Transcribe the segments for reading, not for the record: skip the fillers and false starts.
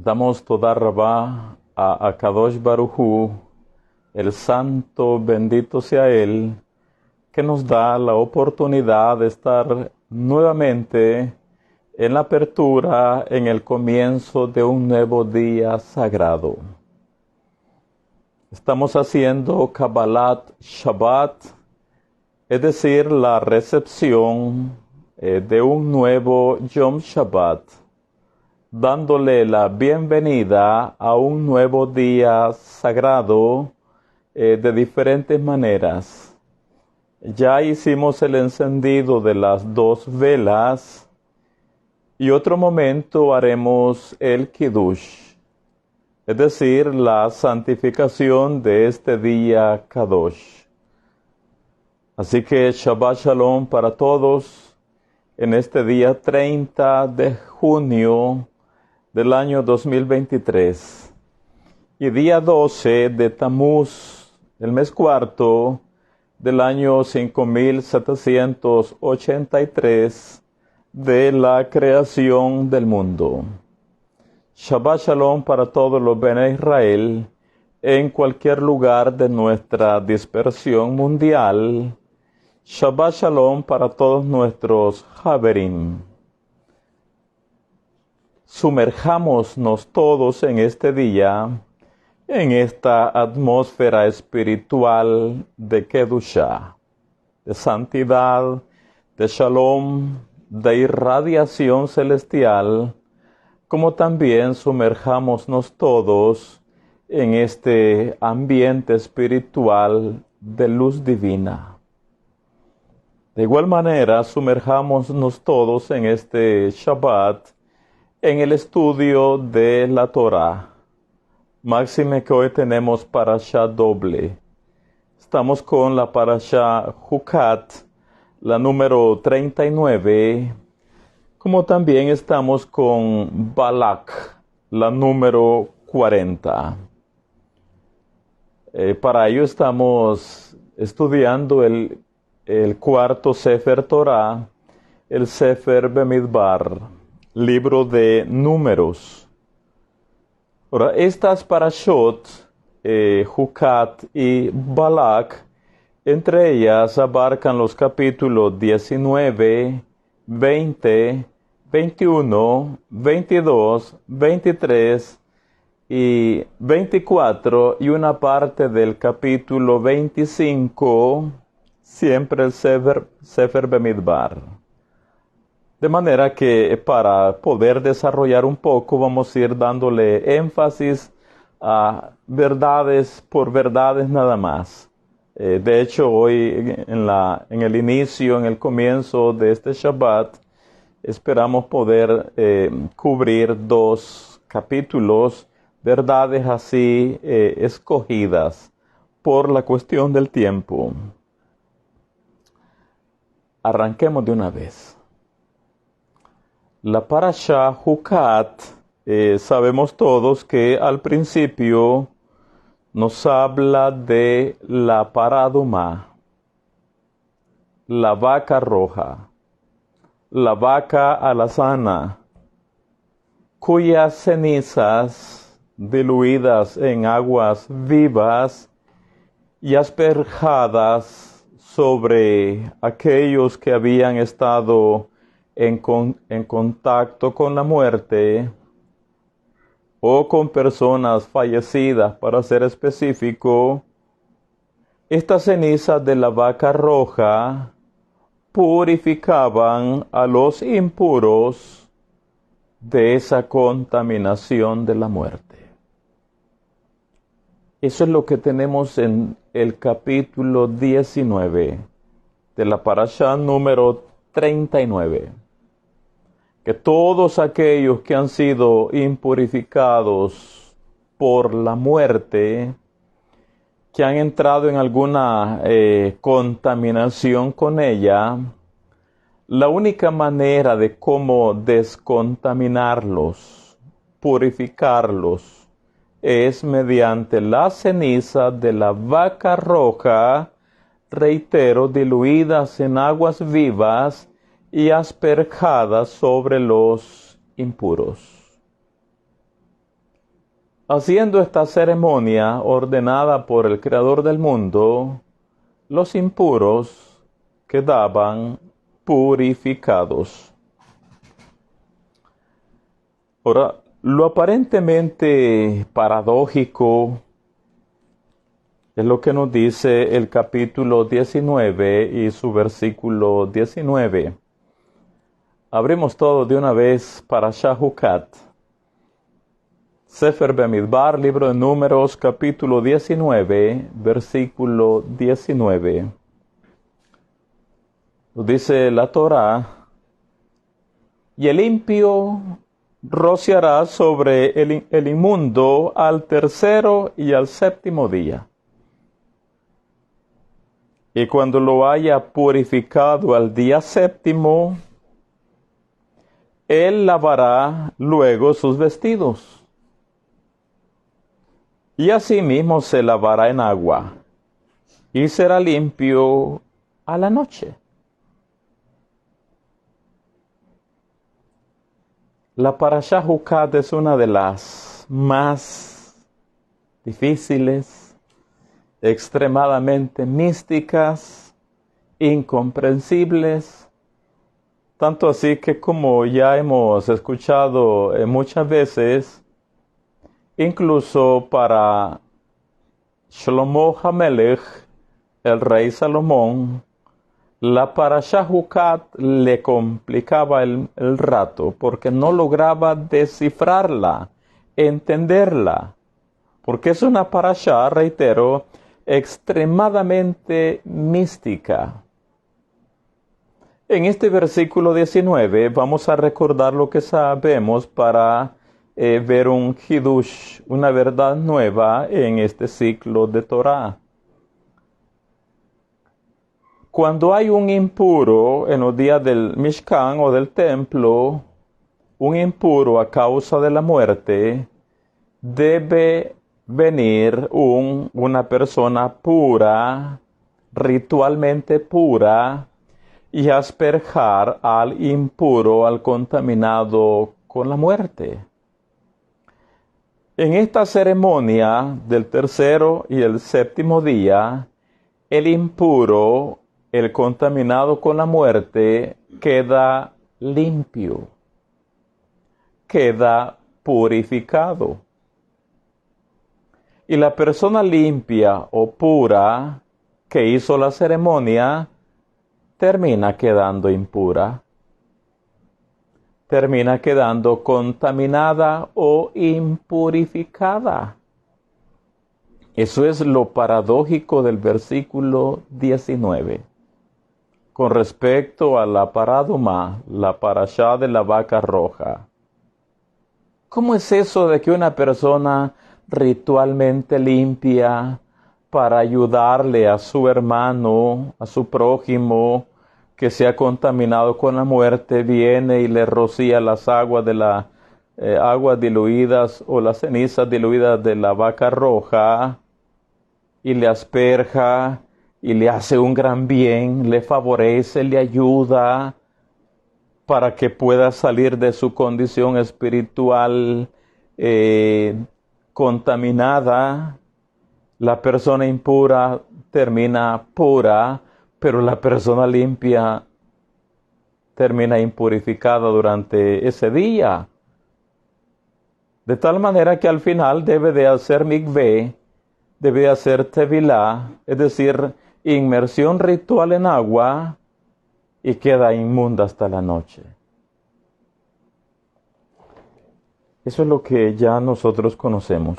Damos toda rabá a Akadosh Baruj Hu, el santo, bendito sea Él, que nos da la oportunidad de estar nuevamente en la apertura, en el comienzo de un nuevo día sagrado. Estamos haciendo Kabbalat Shabbat, es decir, la recepción de un nuevo Yom Shabbat, dándole la bienvenida a un nuevo día sagrado de diferentes maneras. Ya hicimos el encendido de las 2 velas y otro momento haremos el Kiddush, es decir, la santificación de este día Kadosh. Así que Shabbat Shalom para todos en este día 30 de junio del año 2023 y día 12 de Tamuz, el mes cuarto del año 5783 de la creación del mundo. Shabbat Shalom para todos los Bene Israel en cualquier lugar de nuestra dispersión mundial. Shabbat Shalom para todos nuestros Haverim. Sumerjámonos todos en este día, en esta atmósfera espiritual de Kedushá, de santidad, de Shalom, de irradiación celestial, como también sumerjámonos todos en este ambiente espiritual de luz divina. De igual manera, sumerjámonos todos en este Shabbat en el estudio de la Torá. Máxime que hoy tenemos parashá doble. Estamos con la parashá Hukat, la número 39, como también estamos con Balak, la número 40. Para ello estamos estudiando el cuarto Sefer Torah, el Sefer Bemidbar, libro de Números. Ahora, estas parashot, Hukat y Balak, entre ellas abarcan los capítulos 19, 20, 21, 22, 23 y 24 y una parte del capítulo 25, siempre el Sefer Bemidbar. De manera que para poder desarrollar un poco vamos a ir dándole énfasis a verdades por verdades nada más. De hecho, hoy en el inicio, en el comienzo de este Shabbat, esperamos poder cubrir 2 capítulos, verdades así escogidas por la cuestión del tiempo. Arranquemos de una vez. La parashá Hukat, sabemos todos que al principio nos habla de la paraduma, la vaca roja, la vaca alazana, cuyas cenizas diluidas en aguas vivas y asperjadas sobre aquellos que habían estado en contacto con la muerte o con personas fallecidas, para ser específico, estas cenizas de la vaca roja purificaban a los impuros de esa contaminación de la muerte. Eso es lo que tenemos en el capítulo 19 de la parashá número 39. Que todos aquellos que han sido impurificados por la muerte, que han entrado en alguna contaminación con ella, la única manera de cómo descontaminarlos, purificarlos, es mediante la ceniza de la vaca roja, reitero, diluidas en aguas vivas y asperjadas sobre los impuros. Haciendo esta ceremonia ordenada por el Creador del mundo, los impuros quedaban purificados. Ahora, lo aparentemente paradójico es lo que nos dice el capítulo 19 y su versículo 19. Abrimos todo de una vez para Shahukat. Sefer Bemidbar, libro de Números, capítulo 19, versículo 19. Nos dice la Torá: y el impío rociará sobre el inmundo al tercero y al séptimo día. Y cuando lo haya purificado al día séptimo, él lavará luego sus vestidos. Y asimismo se lavará en agua, y será limpio a la noche. La Parashá Jucat es una de las más difíciles, extremadamente místicas, incomprensibles, tanto así que, como ya hemos escuchado muchas veces, incluso para Shlomo HaMelech, el rey Salomón, la Parashá Jucat le complicaba el rato, porque no lograba descifrarla, entenderla, porque es una Parashá, reitero, extremadamente mística. En este versículo 19 vamos a recordar lo que sabemos para ver un Hidush, una verdad nueva en este ciclo de Torah. Cuando hay un impuro en los días del Mishkan o del templo, un impuro a causa de la muerte, debe venir una persona pura, ritualmente pura, y asperjar al impuro, al contaminado con la muerte. En esta ceremonia del tercero y el séptimo día, el impuro, el contaminado con la muerte, queda limpio, queda purificado. Y la persona limpia o pura que hizo la ceremonia termina quedando impura, termina quedando contaminada o impurificada. Eso es lo paradójico del versículo 19. Con respecto a la paraduma, la parashá de la vaca roja. ¿Cómo es eso de que una persona ritualmente limpia para ayudarle a su hermano, a su prójimo, que se ha contaminado con la muerte, viene y le rocía las aguas de la aguas diluidas o las cenizas diluidas de la vaca roja y le asperja y le hace un gran bien, le favorece, le ayuda para que pueda salir de su condición espiritual contaminada? La persona impura termina pura, pero la persona limpia termina impurificada durante ese día. De tal manera que al final debe de hacer mikveh, debe de hacer tevilá, es decir, inmersión ritual en agua, y queda inmunda hasta la noche. Eso es lo que ya nosotros conocemos.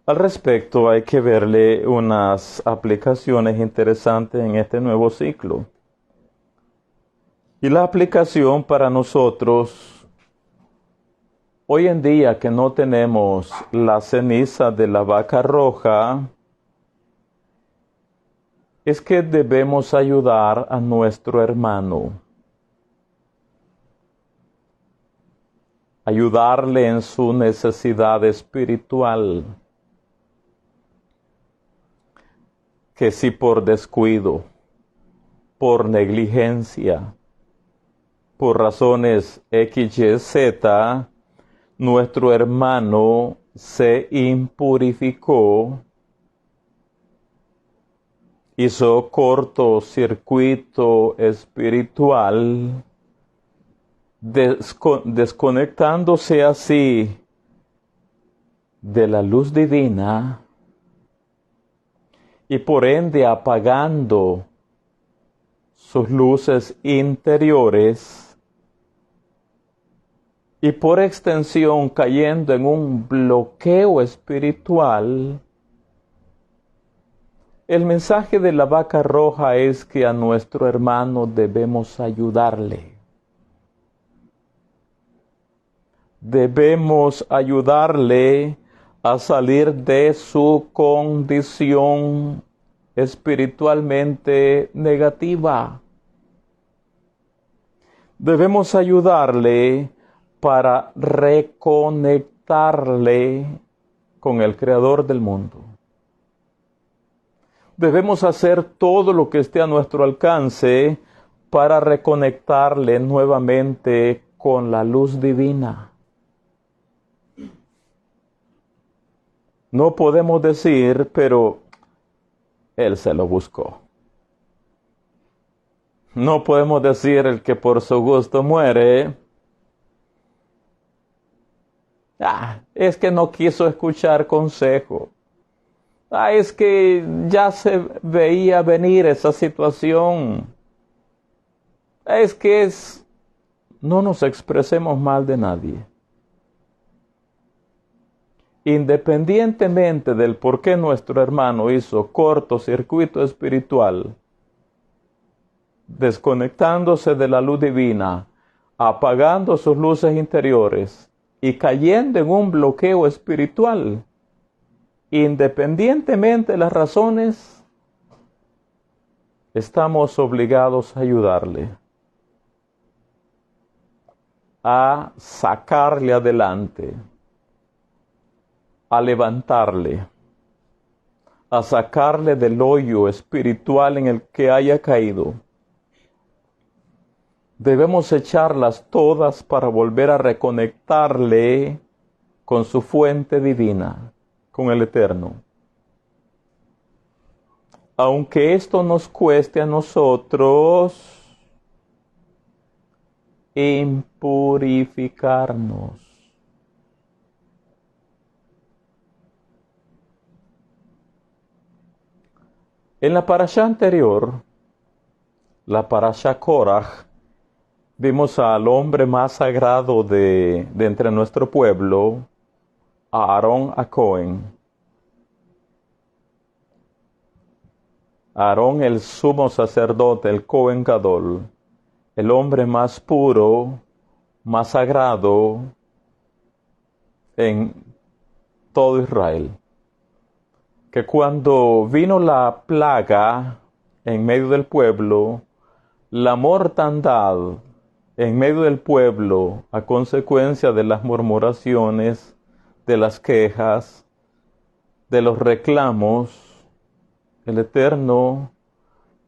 Al respecto, hay que verle unas aplicaciones interesantes en este nuevo ciclo. Y la aplicación para nosotros, hoy en día que no tenemos la ceniza de la vaca roja, es que debemos ayudar a nuestro hermano. Ayudarle en su necesidad espiritual. Que si por descuido, por negligencia, por razones X, Y, Z, nuestro hermano se impurificó, hizo cortocircuito espiritual, desconectándose así de la luz divina y por ende apagando sus luces interiores y por extensión cayendo en un bloqueo espiritual. El mensaje de la vaca roja es que a nuestro hermano debemos ayudarle. Debemos ayudarle a salir de su condición espiritualmente negativa. Debemos ayudarle para reconectarle con el Creador del mundo. Debemos hacer todo lo que esté a nuestro alcance para reconectarle nuevamente con la luz divina. No podemos decir, pero él se lo buscó. No podemos decir, el que por su gusto muere, es que no quiso escuchar consejo. Es que ya se veía venir esa situación. No nos expresemos mal de nadie. Independientemente del por qué nuestro hermano hizo cortocircuito espiritual, desconectándose de la luz divina, apagando sus luces interiores y cayendo en un bloqueo espiritual, independientemente de las razones, estamos obligados a ayudarle, a sacarle adelante, a levantarle, a sacarle del hoyo espiritual en el que haya caído. Debemos echarlas todas para volver a reconectarle con su fuente divina, con el Eterno. Aunque esto nos cueste a nosotros impurificarnos. En la parashá anterior, la parashá Korach, vimos al hombre más sagrado de entre nuestro pueblo, a Aarón a Cohen. Aarón, el sumo sacerdote, el Cohen Gadol, el hombre más puro, más sagrado en todo Israel. Que cuando vino la plaga en medio del pueblo, la mortandad en medio del pueblo, a consecuencia de las murmuraciones, de las quejas, de los reclamos, el Eterno,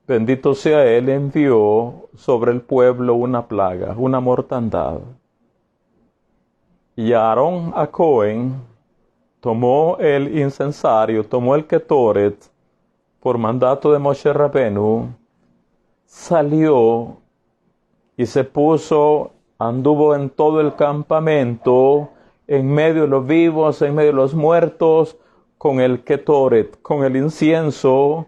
bendito sea Él, envió sobre el pueblo una plaga, una mortandad. Y Aarón a Cohen tomó el incensario, tomó el ketoret, por mandato de Moshe Rabenu, salió y se puso, anduvo en todo el campamento, en medio de los vivos, en medio de los muertos, con el ketoret, con el incienso,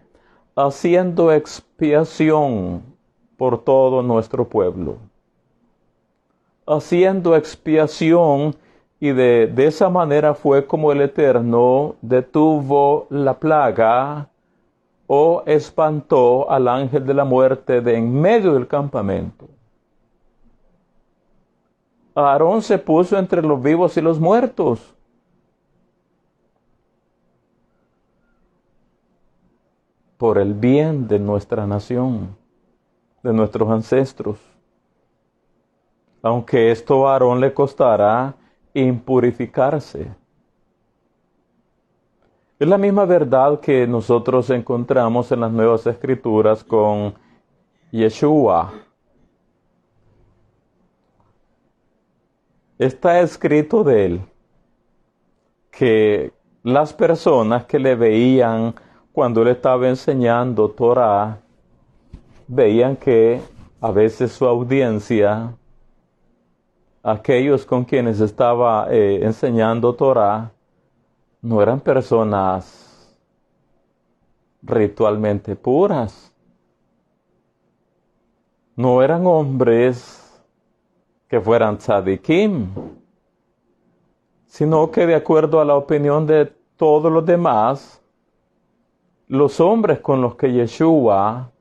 haciendo expiación por todo nuestro pueblo. Haciendo expiación, y de esa manera fue como el Eterno detuvo la plaga o espantó al ángel de la muerte de en medio del campamento. Aarón se puso entre los vivos y los muertos. Por el bien de nuestra nación, de nuestros ancestros. Aunque esto a Aarón le costará impurificarse. Es la misma verdad que nosotros encontramos en las Nuevas Escrituras con Yeshua. está escrito de él que las personas que le veían cuando él estaba enseñando Torah, veían que a veces su audiencia, aquellos con quienes estaba enseñando Torah, no eran personas ritualmente puras. No eran hombres que fueran tzadikim, sino que de acuerdo a la opinión de todos los demás, los hombres con los que Yeshua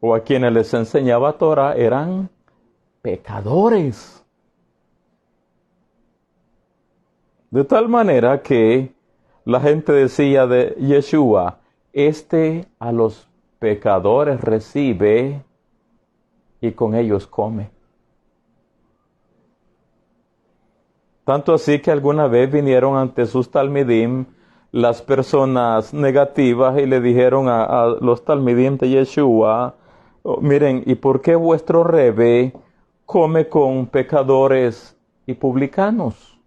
o a quienes les enseñaba Torah eran pecadores. De tal manera que la gente decía de Yeshua, a los pecadores recibe y con ellos come. Tanto así que alguna vez vinieron ante sus talmidim las personas negativas y le dijeron a los talmidim de Yeshua, oh, miren, ¿y por qué vuestro Rebbe come con pecadores y publicanos?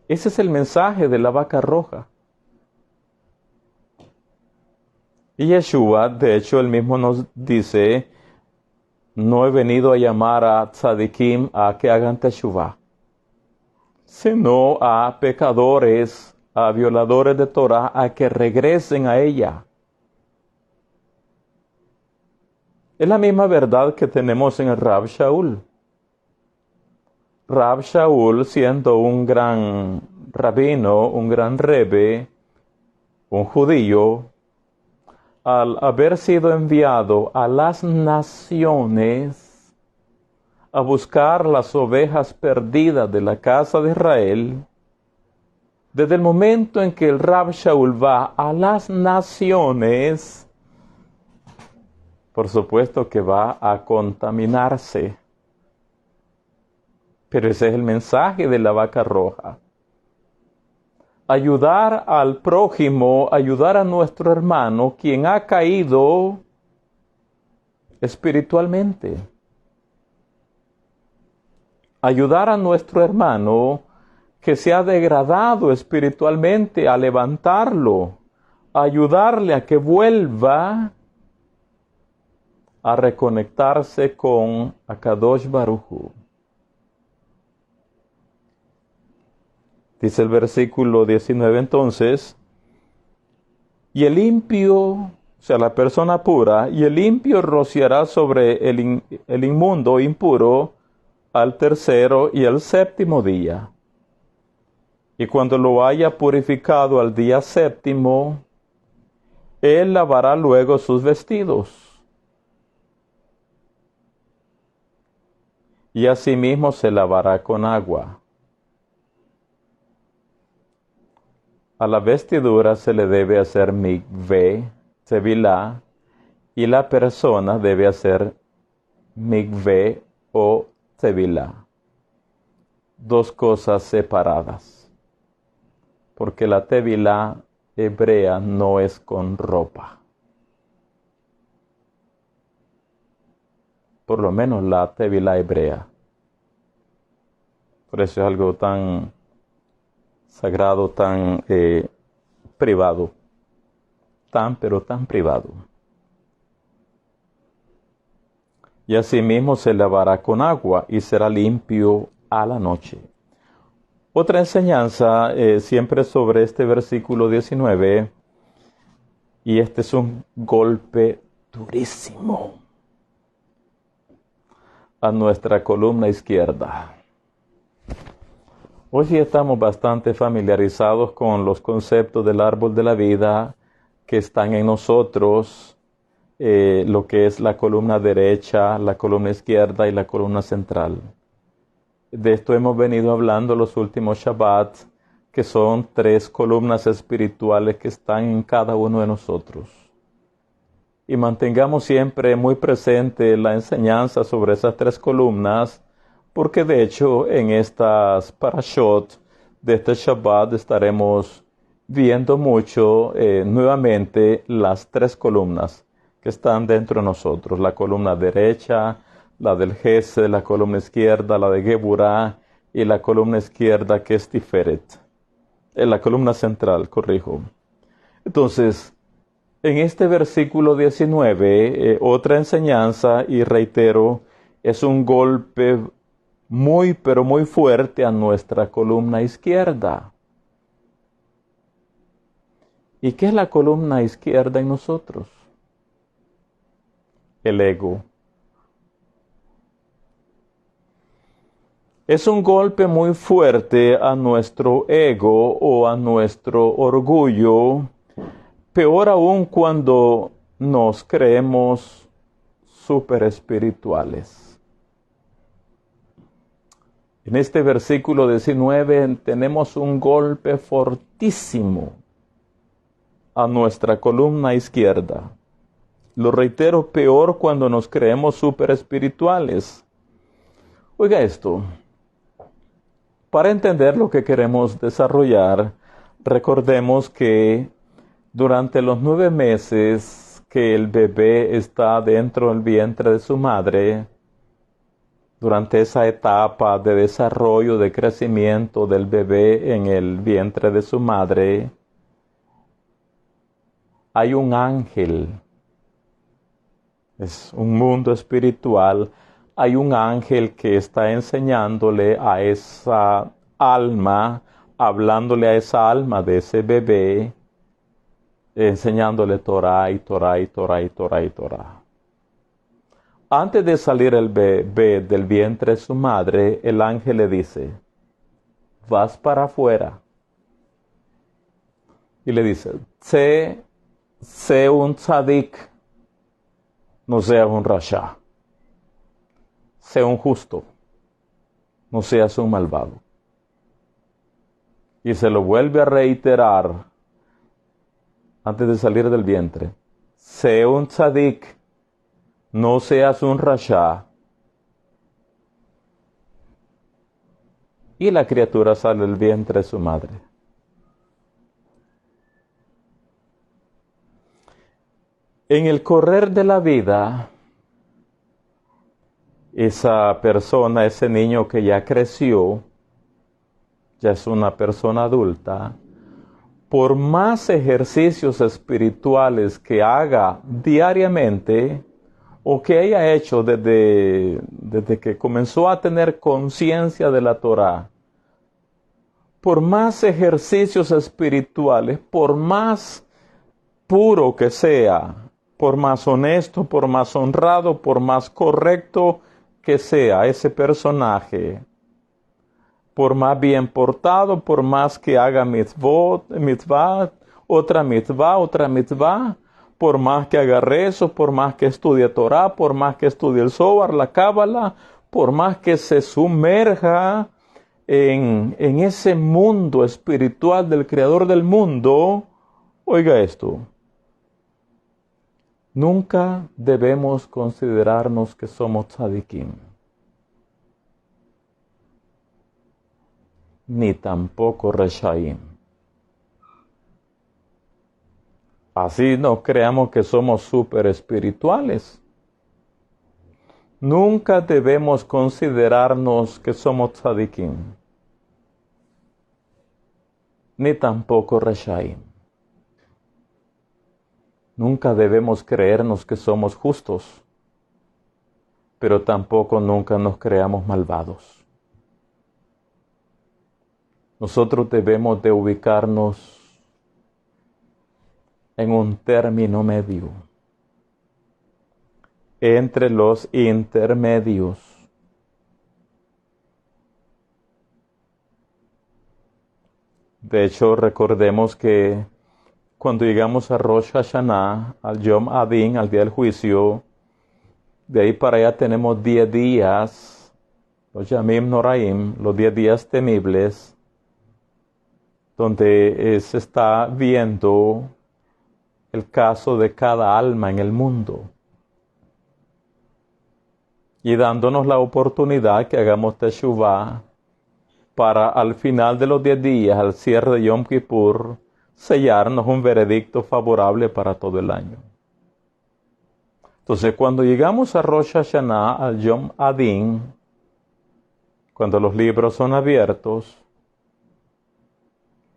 Ese es el mensaje de la vaca roja. Y Yeshua, de hecho, él mismo nos dice, no he venido a llamar a tzadikim a que hagan teshuvah, sino a pecadores, a violadores de Torah, a que regresen a ella. Es la misma verdad que tenemos en el Rab Shaul. Rab Shaul, siendo un gran rabino, un gran rebbe, un judío, al haber sido enviado a las naciones a buscar las ovejas perdidas de la casa de Israel, desde el momento en que el Rab Shaul va a las naciones, por supuesto que va a contaminarse. Pero ese es el mensaje de la vaca roja. Ayudar al prójimo, ayudar a nuestro hermano, quien ha caído espiritualmente. Ayudar a nuestro hermano que se ha degradado espiritualmente, a levantarlo, ayudarle a que vuelva a reconectarse con Akadosh Baruj Hu. Dice el versículo 19 entonces, y el limpio, o sea, la persona pura, y el limpio rociará sobre el inmundo impuro al tercero y al séptimo día. Y cuando lo haya purificado al día séptimo, él lavará luego sus vestidos. Y asimismo se lavará con agua. A la vestidura se le debe hacer mikveh, tevilá, y la persona debe hacer mikveh o tevilá. Dos cosas separadas. Porque la tevilá hebrea no es con ropa. Por lo menos la tevilá hebrea. Por eso es algo tan sagrado, tan privado, pero tan privado. Y asimismo se lavará con agua y será limpio a la noche. Otra enseñanza siempre sobre este versículo 19, y este es un golpe durísimo a nuestra columna izquierda. Hoy sí estamos bastante familiarizados con los conceptos del árbol de la vida que están en nosotros, lo que es la columna derecha, la columna izquierda y la columna central. De esto hemos venido hablando los últimos Shabbat, que son 3 columnas espirituales que están en cada uno de nosotros. Y mantengamos siempre muy presente la enseñanza sobre esas 3 columnas, porque de hecho en estas parashot de este Shabbat estaremos viendo mucho nuevamente las 3 columnas, que están dentro de nosotros. La columna derecha, la del Gesed, la columna izquierda, la de Geburah, y la columna izquierda que es Tiferet. La columna central, corrijo. Entonces, en este versículo 19, otra enseñanza, y reitero, es un golpe muy, pero muy fuerte a nuestra columna izquierda. ¿Y qué es la columna izquierda en nosotros? El ego. Es un golpe muy fuerte a nuestro ego o a nuestro orgullo, peor aún cuando nos creemos super espirituales. En este versículo 19 tenemos un golpe fortísimo a nuestra columna izquierda. Lo reitero, peor cuando nos creemos super espirituales. Oiga esto. Para entender lo que queremos desarrollar, recordemos que durante los 9 meses que el bebé está dentro del vientre de su madre, durante esa etapa de desarrollo, de crecimiento del bebé en el vientre de su madre, hay un ángel. Es un mundo espiritual. Hay un ángel que está enseñándole a esa alma, hablándole a esa alma de ese bebé, enseñándole Torah y Torah y Torah y Torah y Torah. Antes de salir el bebé del vientre de su madre, el ángel le dice, vas para afuera. Y le dice, sé un tzadik, no seas un rasha. Sé un justo, no seas un malvado. Y se lo vuelve a reiterar antes de salir del vientre. Sé un tzadik, no seas un rasha. Y la criatura sale del vientre de su madre. En el correr de la vida, esa persona, ese niño que ya creció, ya es una persona adulta, por más ejercicios espirituales que haga diariamente o que haya hecho desde que comenzó a tener conciencia de la Torá, por más ejercicios espirituales, por más puro que sea, por más honesto, por más honrado, por más correcto que sea ese personaje, por más bien portado, por más que haga mitzvah, otra mitzvah, por más que haga rezo, por más que estudie Torah, por más que estudie el Zohar, la Cábala, por más que se sumerja en ese mundo espiritual del Creador del mundo, oiga esto, nunca debemos considerarnos que somos tzadikim, ni tampoco reshaim. Así no creamos que somos súper espirituales. Nunca debemos considerarnos que somos tzadikim, ni tampoco reshaim. Nunca debemos creernos que somos justos, pero tampoco nunca nos creamos malvados. Nosotros debemos de ubicarnos en un término medio, entre los intermedios. De hecho, recordemos que cuando llegamos a Rosh Hashanah, al Yom Adin, al día del juicio, de ahí para allá tenemos 10 días, los Yamim Noraim, los 10 días temibles, donde se está viendo el caso de cada alma en el mundo y dándonos la oportunidad que hagamos teshuvah para al final de los 10 días, al cierre de Yom Kippur, sellarnos un veredicto favorable para todo el año. Entonces, cuando llegamos a Rosh Hashanah, al Yom Adin, cuando los libros son abiertos,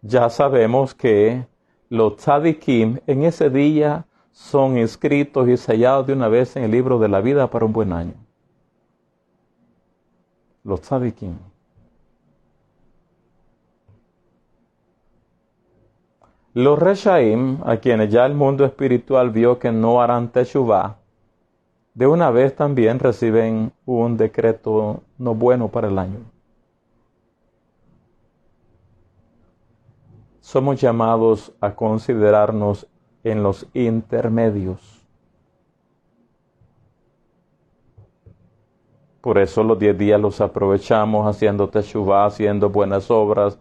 ya sabemos que los tzadikim en ese día son inscritos y sellados de una vez en el libro de la vida para un buen año. Los tzadikim. Los reshaim, a quienes ya el mundo espiritual vio que no harán teshuvah, de una vez también reciben un decreto no bueno para el año. Somos llamados a considerarnos en los intermedios. Por eso los 10 días los aprovechamos haciendo teshuvah, haciendo buenas obras,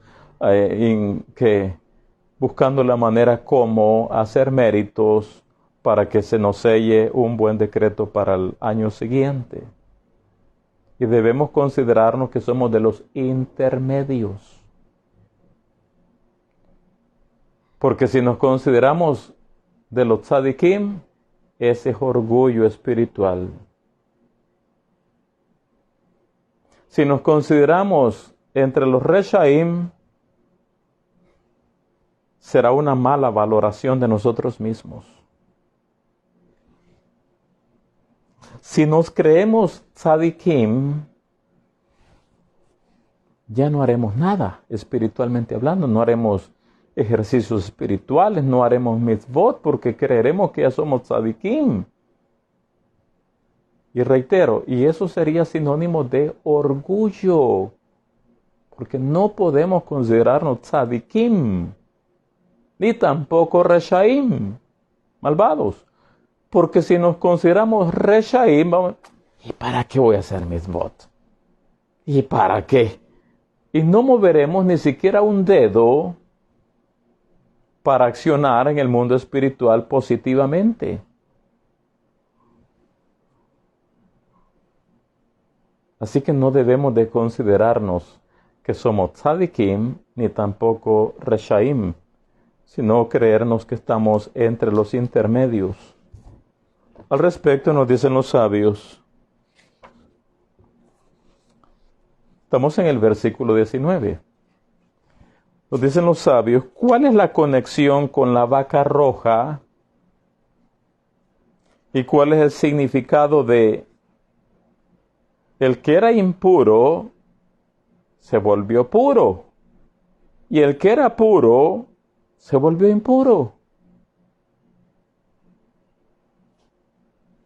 buscando la manera como hacer méritos para que se nos selle un buen decreto para el año siguiente. Y debemos considerarnos que somos de los intermedios. Porque si nos consideramos de los tzadikim, ese es orgullo espiritual. Si nos consideramos entre los reshaim, será una mala valoración de nosotros mismos. Si nos creemos tzadikim, ya no haremos nada espiritualmente hablando, no haremos ejercicios espirituales, no haremos mitzvot porque creeremos que ya somos tzadikim. Y reitero, y eso sería sinónimo de orgullo, porque no podemos considerarnos tzadikim, ni tampoco reshaim, malvados. Porque si nos consideramos reshaim, vamos, ¿y para qué voy a hacer mitzvot? ¿Y para qué? Y no moveremos ni siquiera un dedo para accionar en el mundo espiritual positivamente. Así que no debemos de considerarnos que somos tzadikim ni tampoco reshaim, sino creernos que estamos entre los intermedios. Al respecto nos dicen los sabios, estamos en el versículo 19, nos dicen los sabios, ¿cuál es la conexión con la vaca roja? ¿Y cuál es el significado de el que era impuro se volvió puro? Y el que era puro se volvió impuro.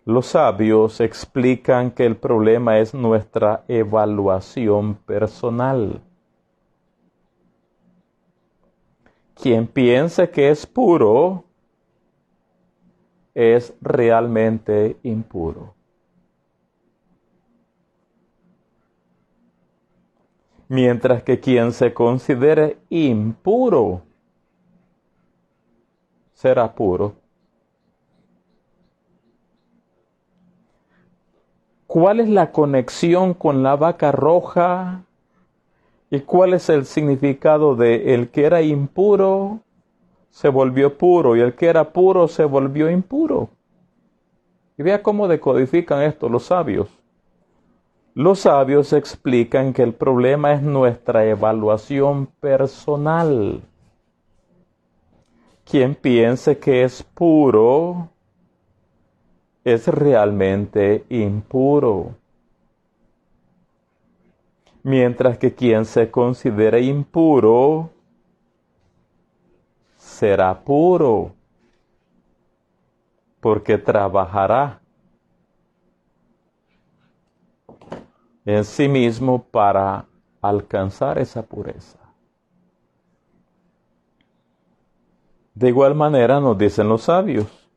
Los sabios explican que el problema es nuestra evaluación personal. Quien piense que es puro es realmente impuro. Mientras que quien se considere impuro será puro. ¿Cuál es la conexión con la vaca roja? ¿Y cuál es el significado de el que era impuro se volvió puro y el que era puro se volvió impuro? Y vea cómo decodifican esto los sabios. Los sabios explican que el problema es nuestra evaluación personal. Quien piense que es puro es realmente impuro. Mientras que quien se considere impuro será puro, porque trabajará en sí mismo para alcanzar esa pureza. De igual manera nos dicen los sabios,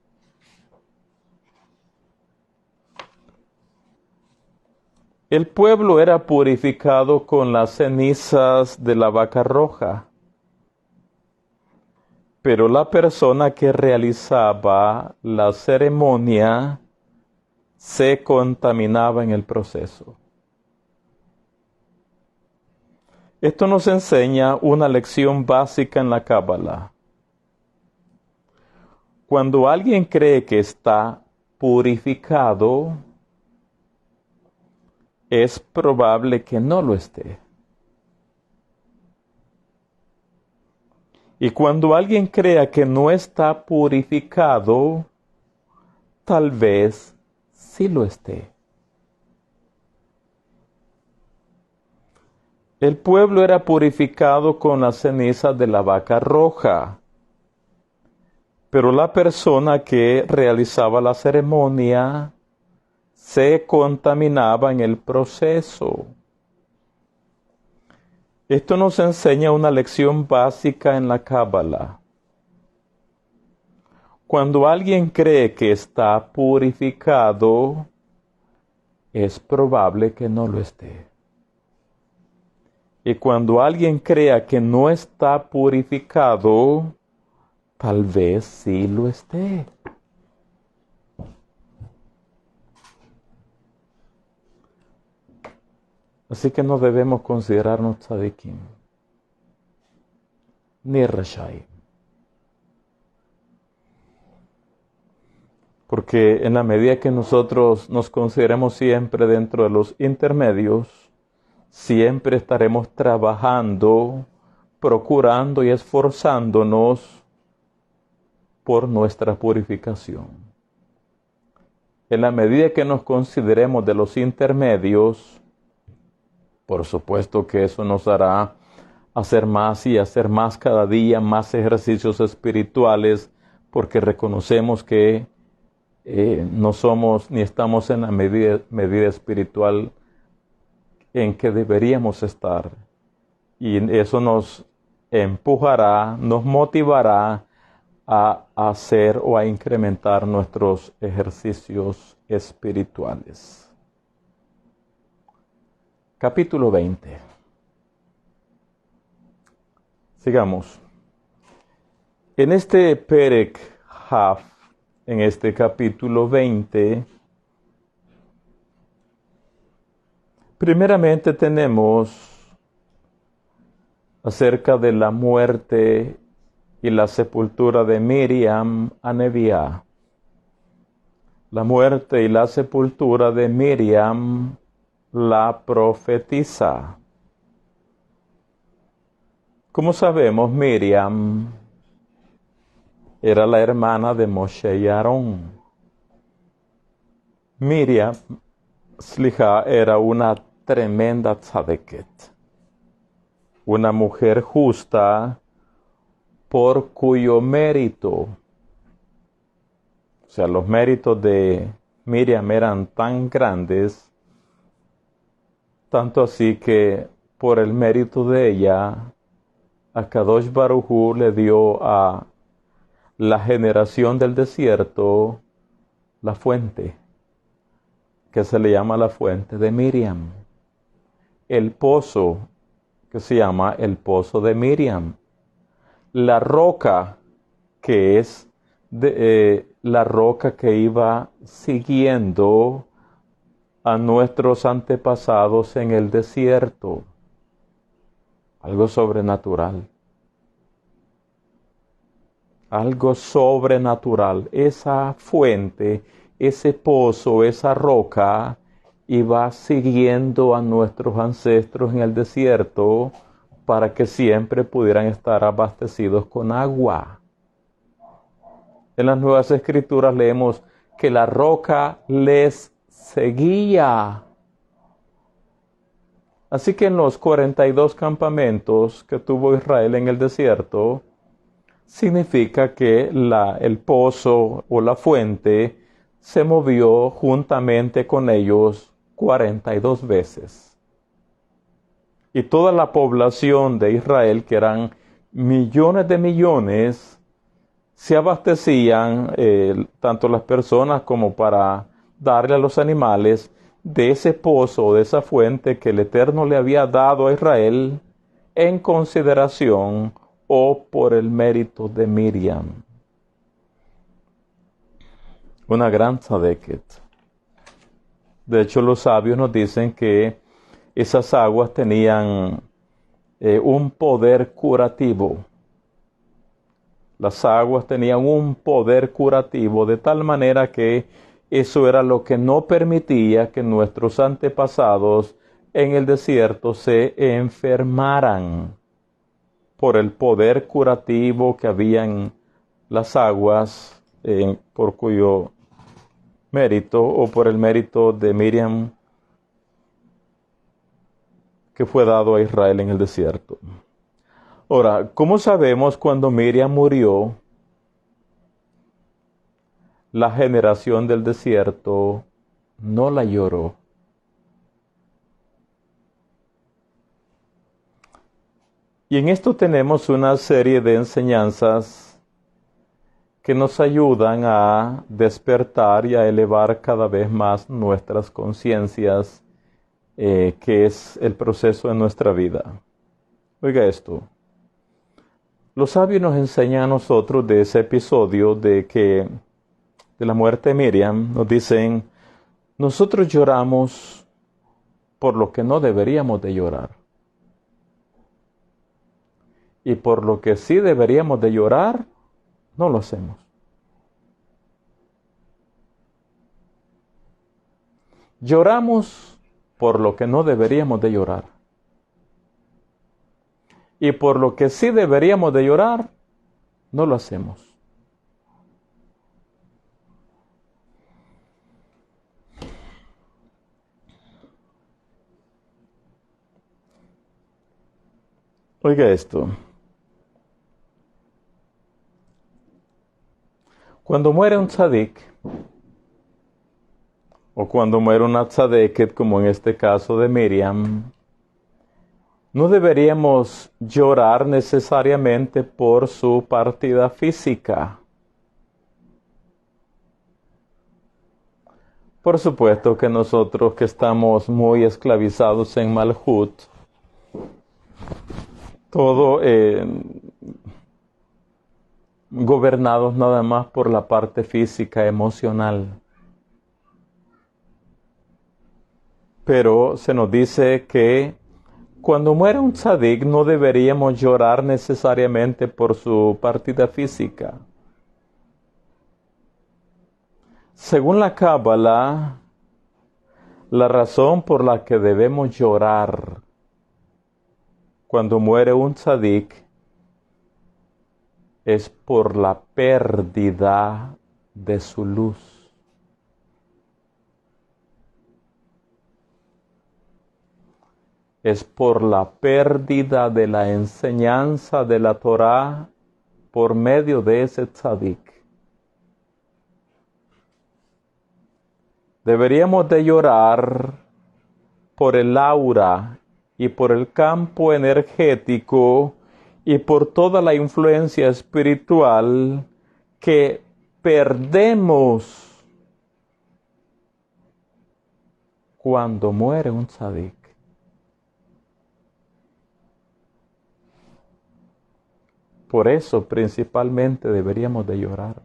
el pueblo era purificado con las cenizas de la vaca roja, pero la persona que realizaba la ceremonia se contaminaba en el proceso. Esto nos enseña una lección básica en la Cábala. Cuando alguien cree que está purificado, es probable que no lo esté. Y cuando alguien crea que no está purificado, tal vez sí lo esté. El pueblo era purificado con la ceniza de la vaca roja, pero la persona que realizaba la ceremonia se contaminaba en el proceso. Esto nos enseña una lección básica en la Cábala. Cuando alguien cree que está purificado, es probable que no lo esté. Y cuando alguien crea que no está purificado, tal vez sí lo esté. Así que no debemos considerarnos tzadikim, ni rashai. Porque en la medida que nosotros nos consideremos siempre dentro de los intermedios, siempre estaremos trabajando, procurando y esforzándonos por nuestra purificación. En la medida que nos consideremos de los intermedios, por supuesto que eso nos hará hacer más y hacer más cada día, más ejercicios espirituales, porque reconocemos que no somos ni estamos en la medida espiritual en que deberíamos estar. Y eso nos empujará, nos motivará a hacer o a incrementar nuestros ejercicios espirituales. Capítulo 20. Sigamos. En este Perek Haf, en este capítulo 20, primeramente tenemos acerca de la muerte y la sepultura de Miriam Aneviá. La muerte y la sepultura de Miriam la profetisa. Como sabemos, Miriam era la hermana de Moshe y Aarón. Miriam, Sliha, era una tremenda tzadeket, una mujer justa por cuyo mérito, o sea, los méritos de Miriam eran tan grandes, tanto así que por el mérito de ella, Akadosh Baruj Hu le dio a la generación del desierto la fuente, que se le llama la fuente de Miriam. El pozo, que se llama el pozo de Miriam. La roca, que es la roca que iba siguiendo a nuestros antepasados en el desierto. Algo sobrenatural. Algo sobrenatural. Esa fuente, ese pozo, esa roca, iba siguiendo a nuestros ancestros en el desierto para que siempre pudieran estar abastecidos con agua. En las Nuevas Escrituras leemos que la roca les seguía. Así que en los 42 campamentos que tuvo Israel en el desierto, significa que el pozo o la fuente se movió juntamente con ellos 42 veces. Y toda la población de Israel, que eran millones de millones, se abastecían, tanto las personas como para darle a los animales, de ese pozo, de esa fuente que el Eterno le había dado a Israel en consideración o por el mérito de Miriam. Una gran tzadeket. De hecho, los sabios nos dicen que esas aguas tenían un poder curativo. Las aguas tenían un poder curativo de tal manera que Eso era lo que no permitía que nuestros antepasados en el desierto se enfermaran por el poder curativo que había en las aguas, por cuyo mérito o por el mérito de Miriam que fue dado a Israel en el desierto. Ahora, ¿cómo sabemos cuando Miriam murió? La generación del desierto no la lloró. Y en esto tenemos una serie de enseñanzas que nos ayudan a despertar y a elevar cada vez más nuestras conciencias, que es el proceso de nuestra vida. Oiga esto. Los sabios nos enseñan a nosotros de ese episodio de la muerte de Miriam, nos dicen, nosotros lloramos por lo que no deberíamos de llorar. Y por lo que sí deberíamos de llorar, no lo hacemos. Lloramos por lo que no deberíamos de llorar. Y por lo que sí deberíamos de llorar, no lo hacemos. Oiga esto. Cuando muere un tzadik, o cuando muere una tzadeket, como en este caso de Miriam, no deberíamos llorar necesariamente por su partida física. Por supuesto que nosotros que estamos muy esclavizados en Malhut, todo gobernados nada más por la parte física, emocional. Pero se nos dice que cuando muere un tzadik no deberíamos llorar necesariamente por su partida física. Según la Cábala, la razón por la que debemos llorar cuando muere un tzadik es por la pérdida de su luz. Es por la pérdida de la enseñanza de la Torá por medio de ese tzadik. Deberíamos de llorar por el aura y por el campo energético y por toda la influencia espiritual que perdemos cuando muere un tzadik. Por eso principalmente deberíamos de llorar.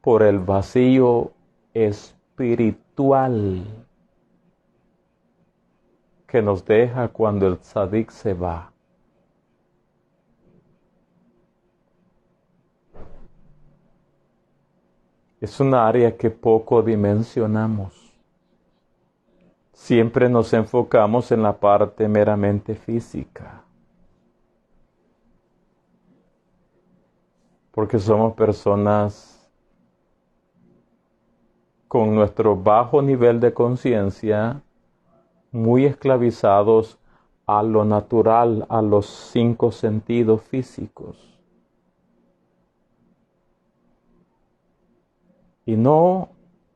Por el vacío espiritual que nos deja cuando el tzadik se va. Es un área que poco dimensionamos. Siempre nos enfocamos en la parte meramente física. Porque somos personas con nuestro bajo nivel de conciencia, muy esclavizados a lo natural, a los 5 sentidos físicos. Y no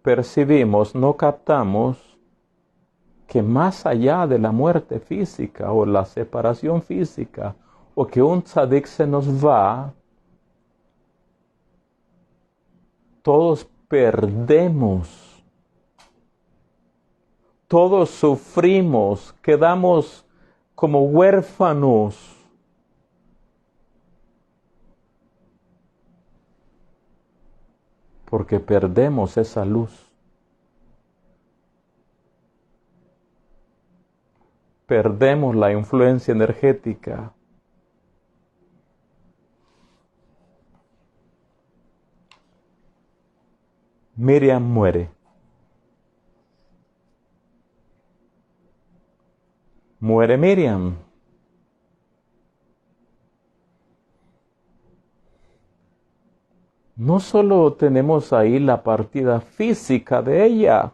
percibimos, no captamos que más allá de la muerte física o la separación física, o que un tzadik se nos va, todos perdemos, todos sufrimos, quedamos como huérfanos. Porque perdemos esa luz. Perdemos la influencia energética. Miriam muere. Muere Miriam. No solo tenemos ahí la partida física de ella,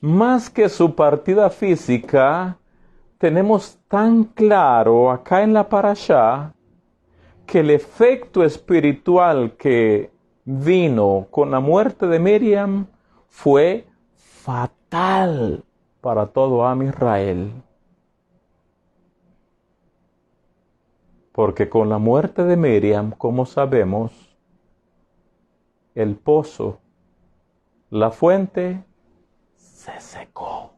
más que su partida física, tenemos tan claro acá en la parashá que el efecto espiritual que vino con la muerte de Miriam fue fatal para todo Am Israel. Porque con la muerte de Miriam, como sabemos, el pozo, la fuente, se secó.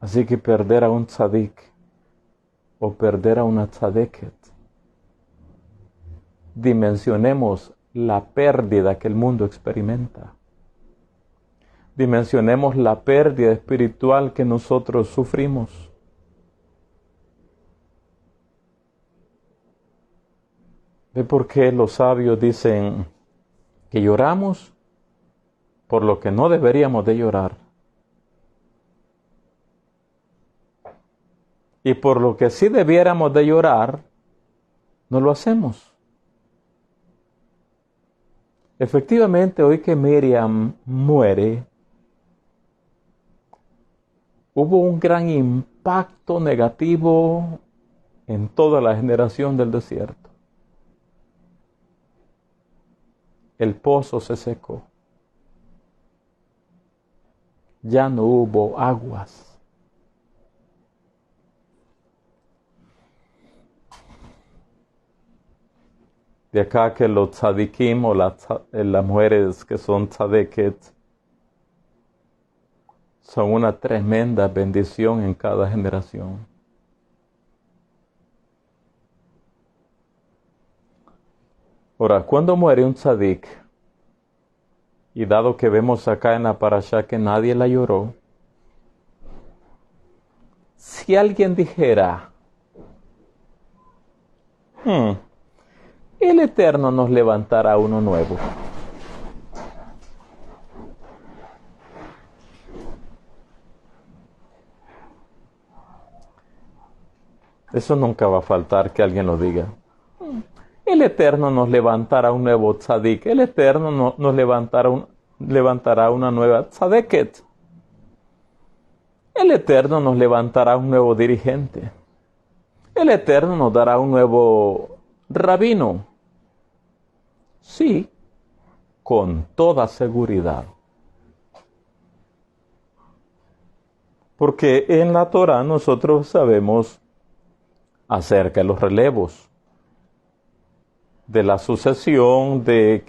Así que perder a un tzadik o perder a una tzadeket, dimensionemos la pérdida que el mundo experimenta. Dimensionemos la pérdida espiritual que nosotros sufrimos. ¿Ve por qué los sabios dicen que lloramos por lo que no deberíamos de llorar? Y por lo que sí debiéramos de llorar, no lo hacemos. Efectivamente, hoy que Miriam muere, hubo un gran impacto negativo en toda la generación del desierto. El pozo se secó. Ya no hubo aguas. De acá que los tzadikim o las mujeres que son tzadeket son una tremenda bendición en cada generación. Ahora, cuando muere un tzadik, y dado que vemos acá en la parashá que nadie la lloró, si alguien dijera, el Eterno nos levantará uno nuevo. Eso nunca va a faltar que alguien lo diga. El Eterno nos levantará un nuevo tzadik. El Eterno nos levantará una nueva tzadeket. El Eterno nos levantará un nuevo dirigente. El Eterno nos dará un nuevo rabino. Sí, con toda seguridad. Porque en la Torá nosotros sabemos acerca de los relevos, de la sucesión, de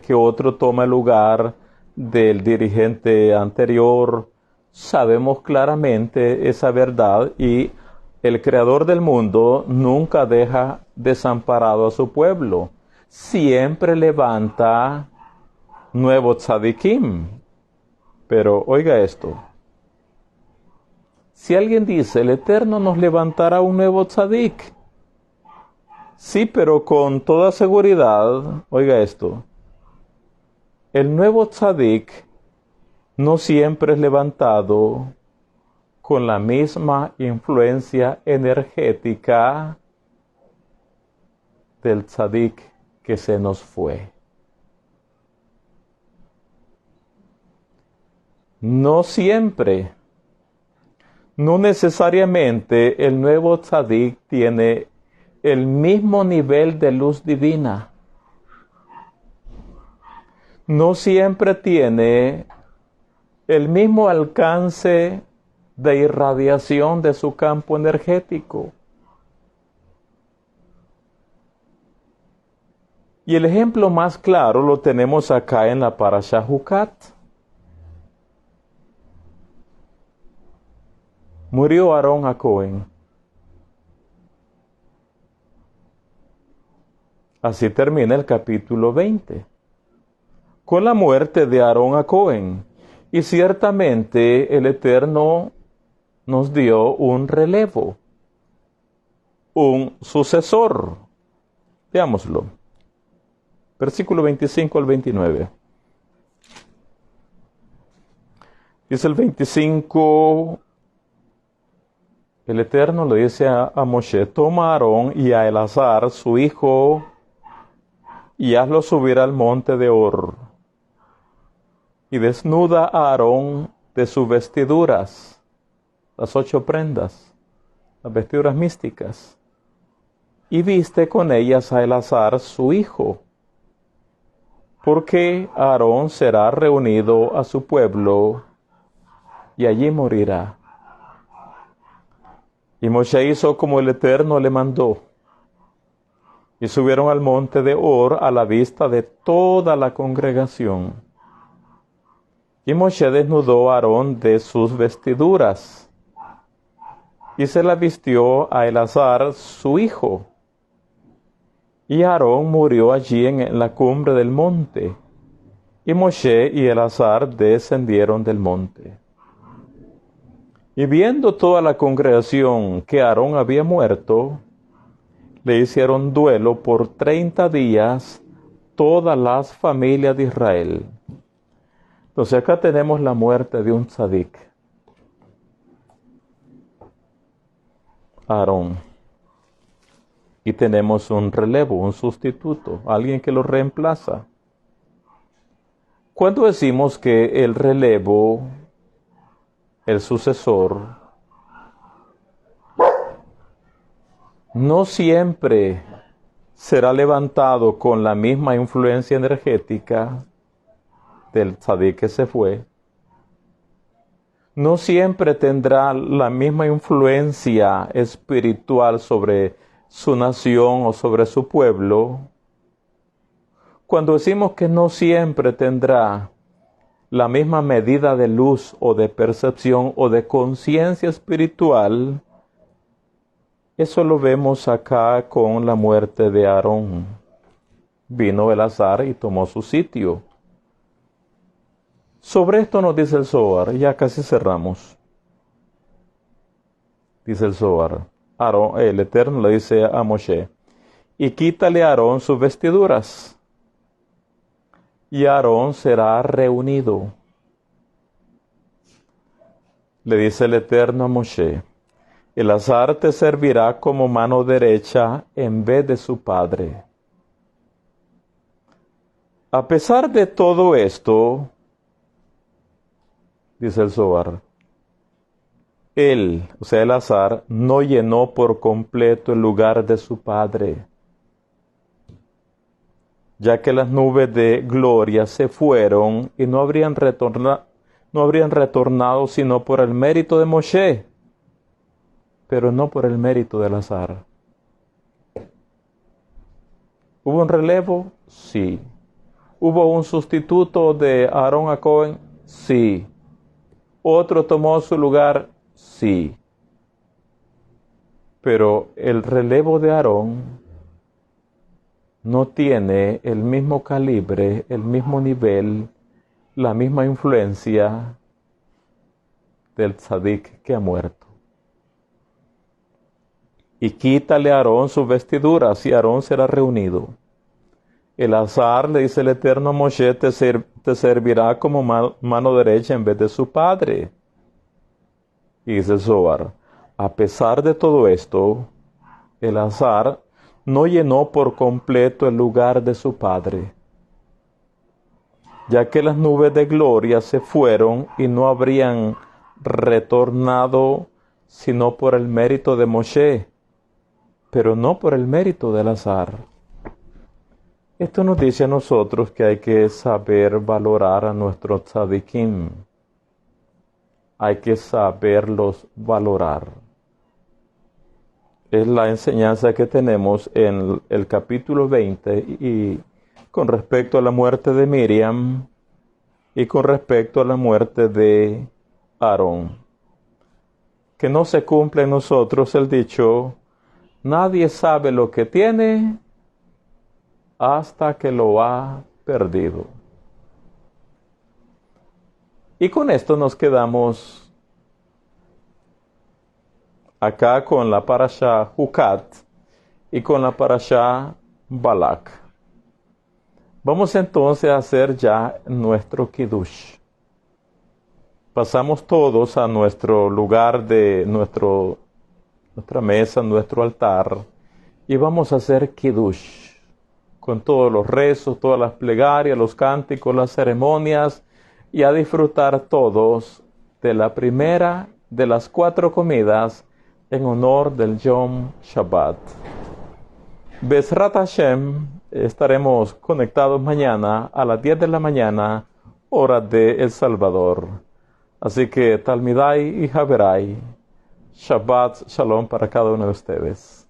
que otro toma el lugar del dirigente anterior. Sabemos claramente esa verdad y el Creador del mundo nunca deja desamparado a su pueblo. Siempre levanta nuevos tzadikim. Pero oiga esto. Si alguien dice, el Eterno nos levantará un nuevo tzadik. Sí, pero con toda seguridad, oiga esto. El nuevo tzadik no siempre es levantado con la misma influencia energética del tzadik que se nos fue. No siempre, no necesariamente el nuevo tzadik tiene el mismo nivel de luz divina. No siempre tiene el mismo alcance de irradiación de su campo energético. Y el ejemplo más claro lo tenemos acá en la Parashá Jucat. Murió Aarón a Cohen. Así termina el capítulo 20. Con la muerte de Aarón a Cohen. Y ciertamente el Eterno nos dio un relevo, un sucesor. Veámoslo. Versículo 25 al 29. Dice el 25, el Eterno le dice a Moshe: toma a Aarón y a Elazar, su hijo, y hazlo subir al monte de Hor. Y desnuda a Aarón de sus vestiduras, las 8 prendas, las vestiduras místicas, y viste con ellas a Elazar, su hijo, porque Aarón será reunido a su pueblo, y allí morirá. Y Moshe hizo como el Eterno le mandó, y subieron al monte de Hor a la vista de toda la congregación. Y Moshe desnudó a Aarón de sus vestiduras, y se la vistió a Elazar, su hijo. Y Aarón murió allí en la cumbre del monte, y Moshe y Elazar descendieron del monte. Y viendo toda la congregación que Aarón había muerto, le hicieron duelo por 30 días todas las familias de Israel. Entonces acá tenemos la muerte de un tzadik, Aarón. Y tenemos un relevo, un sustituto, alguien que lo reemplaza. Cuando decimos que el relevo, el sucesor, no siempre será levantado con la misma influencia energética del tzadik que se fue, no siempre tendrá la misma influencia espiritual sobre su nación o sobre su pueblo. Cuando decimos que no siempre tendrá la misma medida de luz o de percepción o de conciencia espiritual, eso lo vemos acá con la muerte de Aarón. Vino Elazar y tomó su sitio. Sobre esto nos dice el Zohar, ya casi cerramos. Dice el Zohar, Aarón, el Eterno le dice a Moshe: y quítale a Aarón sus vestiduras, y Aarón será reunido. Le dice el Eterno a Moshe: Elazar te servirá como mano derecha en vez de su padre. A pesar de todo esto, dice el Zohar, él, o sea, Elazar, no llenó por completo el lugar de su padre, ya que las nubes de gloria se fueron y no habrían retornado sino por el mérito de Moshe, pero no por el mérito de Elazar. ¿Hubo un relevo? Sí. ¿Hubo un sustituto de Aarón a Cohen? Sí. ¿Otro tomó su lugar? Sí. Pero el relevo de Aarón no tiene el mismo calibre, el mismo nivel, la misma influencia del tzadik que ha muerto. Y quítale a Aarón sus vestiduras, y Aarón será reunido. Elazar, le dice el Eterno a Moshe, te servirá como mano derecha en vez de su padre. Y dice el Zohar, a pesar de todo esto, Elazar no llenó por completo el lugar de su padre, ya que las nubes de gloria se fueron y no habrían retornado sino por el mérito de Moshe, pero no por el mérito de Elazar. Esto nos dice a nosotros que hay que saber valorar a nuestros tzadikim. Hay que saberlos valorar. Es la enseñanza que tenemos en el capítulo 20 y con respecto a la muerte de Miriam y con respecto a la muerte de Aarón. Que no se cumple en nosotros el dicho: nadie sabe lo que tiene hasta que lo ha perdido. Y con esto nos quedamos acá con la parasha Hukat y con la parasha Balak. Vamos entonces a hacer ya nuestro Kiddush. Pasamos todos a nuestro lugar de nuestra mesa, nuestro altar, y vamos a hacer Kiddush, con todos los rezos, todas las plegarias, los cánticos, las ceremonias, y a disfrutar todos de la primera de las 4 comidas en honor del Yom Shabbat. Bezrat Hashem, estaremos conectados mañana a las 10 de la mañana, hora de El Salvador. Así que Talmidai y Haberai, Shabbat Shalom para cada uno de ustedes.